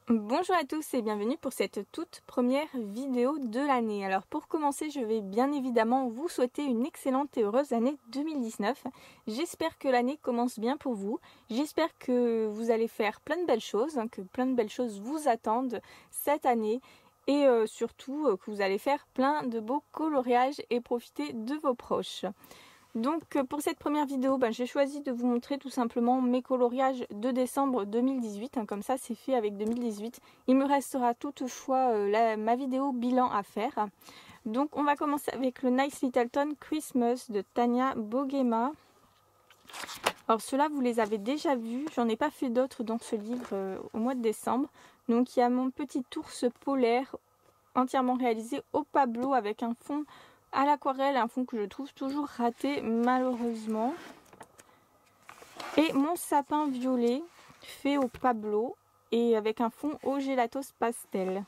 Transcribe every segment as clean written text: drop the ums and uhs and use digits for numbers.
Bonjour à tous et bienvenue pour cette toute première vidéo de l'année. Alors pour commencer, je vais bien évidemment vous souhaiter une excellente et heureuse année 2019. J'espère que l'année commence bien pour vous. J'espère que vous allez faire plein de belles choses, que plein de belles choses vous attendent cette année. Et surtout que vous allez faire plein de beaux coloriages et profiter de vos proches. Donc pour cette première vidéo, j'ai choisi de vous montrer tout simplement mes coloriages de décembre 2018. Comme ça c'est fait avec 2018. Il me restera toutefois ma vidéo bilan à faire. Donc on va commencer avec le Nice Littleton Christmas de Tania Bogema. Alors ceux-là vous les avez déjà vus, j'en ai pas fait d'autres dans ce livre au mois de décembre. Donc il y a mon petit ours polaire entièrement réalisé au Pablo avec un fond à l'aquarelle, un fond que je trouve toujours raté malheureusement. Et mon sapin violet fait au Pablo et avec un fond au Gelatos Pastel.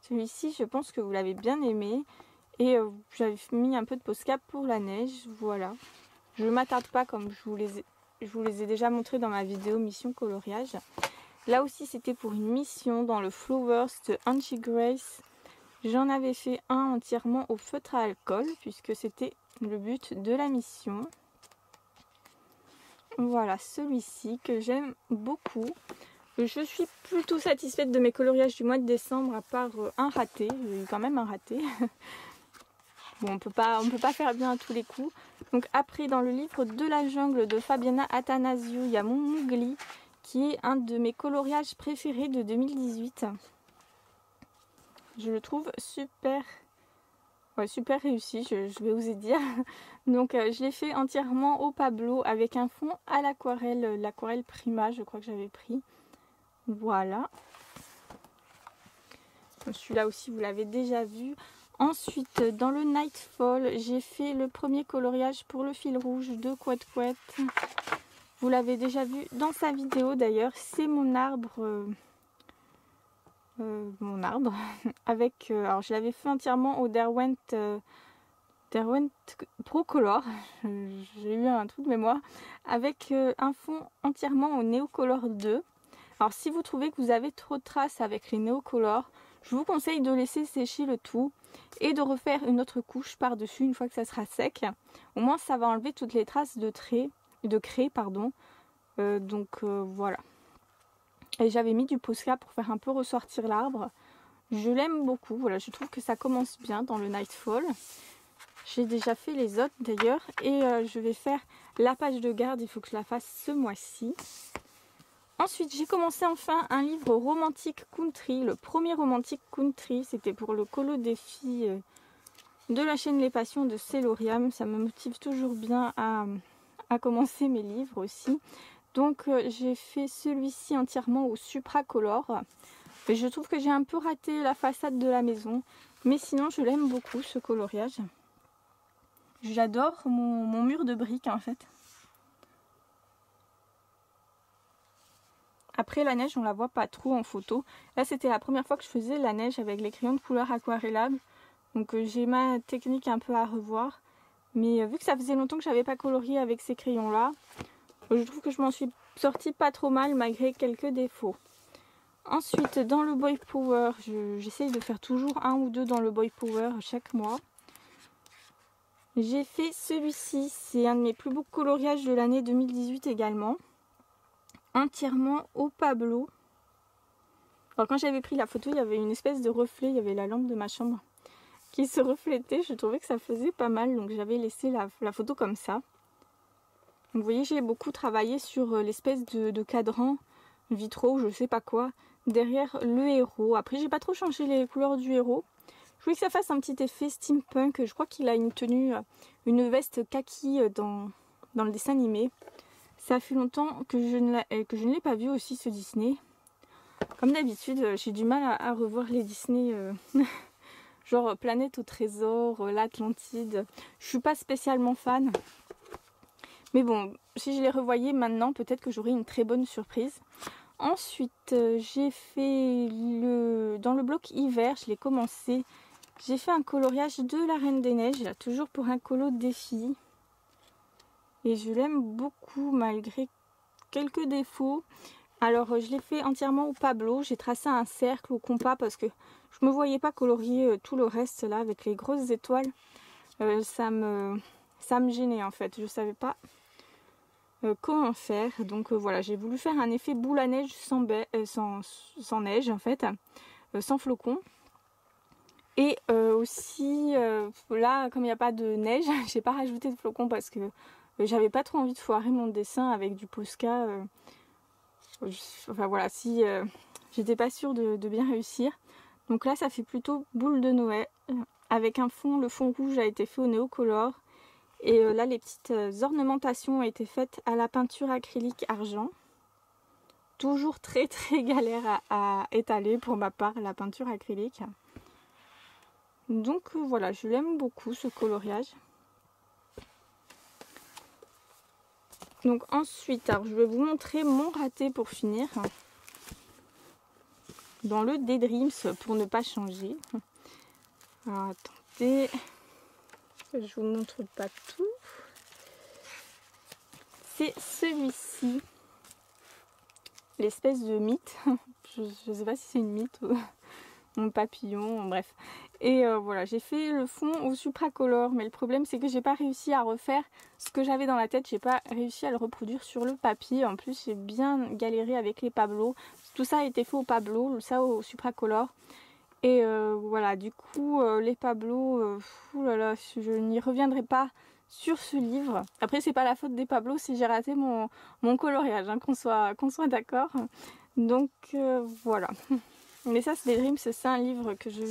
Celui-ci je pense que vous l'avez bien aimé. Et j'avais mis un peu de Posca pour la neige, voilà. Je ne m'attarde pas comme je vous les ai déjà montrés dans ma vidéo mission coloriage. Là aussi c'était pour une mission dans le Flowers de Angie Grace. J'en avais fait un entièrement au feutre à alcool puisque c'était le but de la mission. Voilà celui-ci que j'aime beaucoup. Je suis plutôt satisfaite de mes coloriages du mois de décembre à part un raté. J'ai eu quand même un raté. Bon, on peut pas faire bien à tous les coups. Donc après dans le livre de la jungle de Fabiana Attanasio, il y a mon Mowgli qui est un de mes coloriages préférés de 2018. Je le trouve super réussi, je vais oser dire. Donc je l'ai fait entièrement au Pablo avec un fond à l'aquarelle, l'aquarelle Prima, je crois que j'avais pris. Voilà. Celui-là aussi, vous l'avez déjà vu. Ensuite, dans le Nightfall, j'ai fait le premier coloriage pour le fil rouge de Couette Couette. Vous l'avez déjà vu dans sa vidéo d'ailleurs. C'est mon arbre... avec alors je l'avais fait entièrement au Derwent Pro Color, j'ai eu un trou de mémoire, avec un fond entièrement au Neocolor 2. Alors si vous trouvez que vous avez trop de traces avec les Neocolor, je vous conseille de laisser sécher le tout et de refaire une autre couche par dessus une fois que ça sera sec. Au moins ça va enlever toutes les traces de craie pardon. Voilà. Et j'avais mis du Posca pour faire un peu ressortir l'arbre. Je l'aime beaucoup, voilà, je trouve que ça commence bien dans le Nightfall. J'ai déjà fait les autres d'ailleurs et je vais faire la page de garde, il faut que je la fasse ce mois-ci. Ensuite j'ai commencé enfin un livre romantique country, le premier romantique country, c'était pour le colo défi de la chaîne Les Passions de Céloriam. Ça me motive toujours bien à commencer mes livres aussi. Donc j'ai fait celui-ci entièrement au Supracolor. Et je trouve que j'ai un peu raté la façade de la maison. Mais sinon je l'aime beaucoup ce coloriage. J'adore mon mur de briques en fait. Après la neige on la voit pas trop en photo. Là c'était la première fois que je faisais la neige avec les crayons de couleur aquarellables. Donc j'ai ma technique un peu à revoir. Mais vu que ça faisait longtemps que j'avais pas colorié avec ces crayons là, je trouve que je m'en suis sortie pas trop mal malgré quelques défauts. Ensuite dans le Boy Power, j'essaye de faire toujours un ou deux dans le Boy Power chaque mois. J'ai fait celui-ci, c'est un de mes plus beaux coloriages de l'année 2018 également. Entièrement au Pablo. Alors quand j'avais pris la photo, il y avait une espèce de reflet, il y avait la lampe de ma chambre qui se reflétait. Je trouvais que ça faisait pas mal, donc j'avais laissé la photo comme ça. Donc vous voyez, j'ai beaucoup travaillé sur l'espèce de cadran vitraux, je sais pas quoi, derrière le héros. Après j'ai pas trop changé les couleurs du héros. Je voulais que ça fasse un petit effet steampunk. Je crois qu'il a une tenue, une veste kaki dans le dessin animé. Ça fait longtemps que je ne l'ai pas vu aussi ce Disney. Comme d'habitude, j'ai du mal à revoir les Disney, genre Planète au Trésor, l'Atlantide. Je suis pas spécialement fan. Mais bon, si je les revoyais maintenant, peut-être que j'aurais une très bonne surprise. Ensuite, j'ai fait dans le bloc hiver, je l'ai commencé. J'ai fait un coloriage de la Reine des Neiges, toujours pour un colo défi. Et je l'aime beaucoup malgré quelques défauts. Alors je l'ai fait entièrement au Pablo, j'ai tracé un cercle au compas parce que je me voyais pas colorier tout le reste là avec les grosses étoiles. Ça me gênait en fait, je savais pas comment faire. Donc voilà, j'ai voulu faire un effet boule à neige sans neige en fait, sans flocons. Et aussi là, comme il n'y a pas de neige, j'ai pas rajouté de flocons parce que j'avais pas trop envie de foirer mon dessin avec du Posca. Enfin voilà, si j'étais pas sûre de bien réussir. Donc là ça fait plutôt boule de Noël avec un fond, le fond rouge a été fait au Neocolor. Et là les petites ornementations ont été faites à la peinture acrylique argent. Toujours très galère à étaler pour ma part la peinture acrylique. Donc voilà, je l'aime beaucoup ce coloriage. Donc ensuite, alors je vais vous montrer mon raté pour finir. Dans le Daydreams pour ne pas changer. Alors attendez, je vous montre pas tout. C'est celui-ci, l'espèce de mythe. Je ne sais pas si c'est une mythe ou mon papillon, bref. Et voilà, j'ai fait le fond au Supracolor, mais le problème c'est que j'ai pas réussi à refaire ce que j'avais dans la tête, j'ai pas réussi à le reproduire sur le papier. En plus j'ai bien galéré avec les Pablo, tout ça a été fait au Pablo, ça au Supracolor. Et voilà, du coup les Pablo, oulala, je n'y reviendrai pas sur ce livre. Après c'est pas la faute des Pablo si j'ai raté mon coloriage, hein, qu'on soit d'accord. Donc voilà. Mais ça c'est Daydreams, c'est un livre que je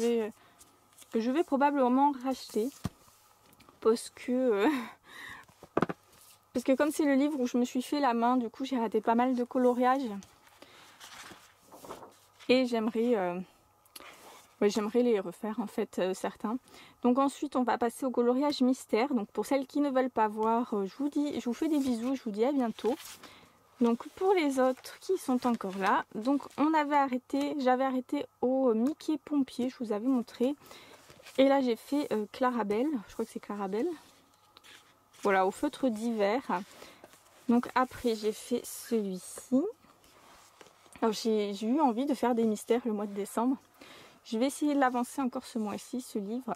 vais probablement racheter parce que comme c'est le livre où je me suis fait la main, du coup j'ai raté pas mal de coloriage et j'aimerais les refaire en fait certains. Donc ensuite on va passer au coloriage mystère. Donc pour celles qui ne veulent pas voir, je vous fais des bisous, je vous dis à bientôt. Donc pour les autres qui sont encore là, donc j'avais arrêté au Mickey pompier, je vous avais montré. Et là j'ai fait Clarabelle, je crois que c'est Clarabelle. Voilà, au feutre d'hiver. Donc après j'ai fait celui-ci. Alors j'ai eu envie de faire des mystères le mois de décembre. Je vais essayer de l'avancer encore ce mois-ci, ce livre.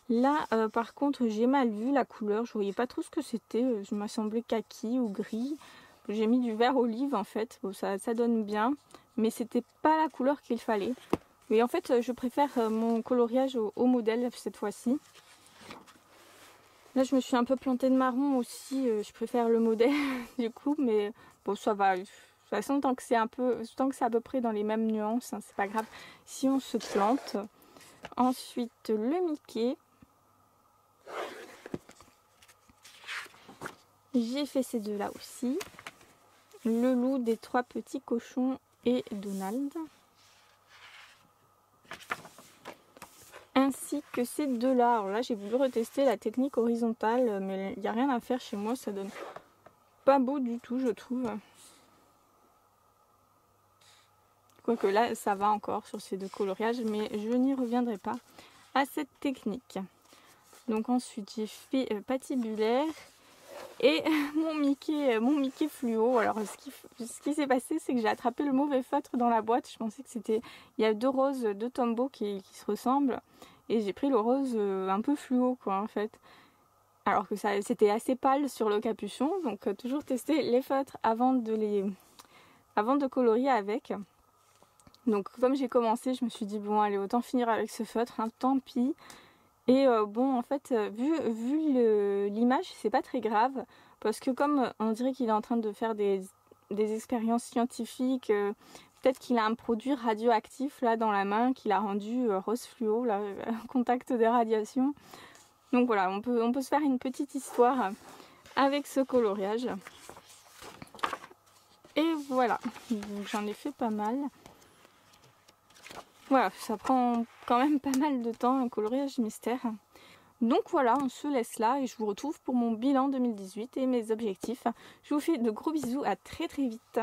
Là par contre j'ai mal vu la couleur, je voyais pas trop ce que c'était. Je m'a semblé kaki ou gris. J'ai mis du vert olive en fait, bon, ça donne bien. Mais c'était pas la couleur qu'il fallait. Mais en fait je préfère mon coloriage au modèle cette fois-ci. Là je me suis un peu plantée de marron aussi, je préfère le modèle du coup, mais bon ça va. De toute façon tant que c'est à peu près dans les mêmes nuances, hein, c'est pas grave si on se plante. Ensuite le Mickey. J'ai fait ces deux là aussi. Le loup des 3 petits cochons et Donald. Ainsi que ces deux là. Alors là j'ai voulu retester la technique horizontale, mais il n'y a rien à faire chez moi, ça donne pas beau du tout je trouve. Quoique là ça va encore sur ces deux coloriages, mais je n'y reviendrai pas à cette technique. Donc ensuite j'ai fait patibulaire. Et mon Mickey fluo. Alors ce qui s'est passé c'est que j'ai attrapé le mauvais feutre dans la boîte. Je pensais que c'était... Il y a deux roses, deux Tombow qui se ressemblent. Et j'ai pris le rose un peu fluo quoi en fait. Alors que c'était assez pâle sur le capuchon. Donc toujours tester les feutres avant de colorier avec. Donc comme j'ai commencé je me suis dit bon allez autant finir avec ce feutre, hein, tant pis. Et bon en fait vu l'image c'est pas très grave parce que comme on dirait qu'il est en train de faire des expériences scientifiques, peut-être qu'il a un produit radioactif là dans la main qu'il a rendu rose fluo là, contact des radiations. Donc voilà, on peut se faire une petite histoire avec ce coloriage. Et voilà, j'en ai fait pas mal. Voilà, ça prend quand même pas mal de temps un coloriage mystère. Donc voilà, on se laisse là et je vous retrouve pour mon bilan 2018 et mes objectifs. Je vous fais de gros bisous, à très vite.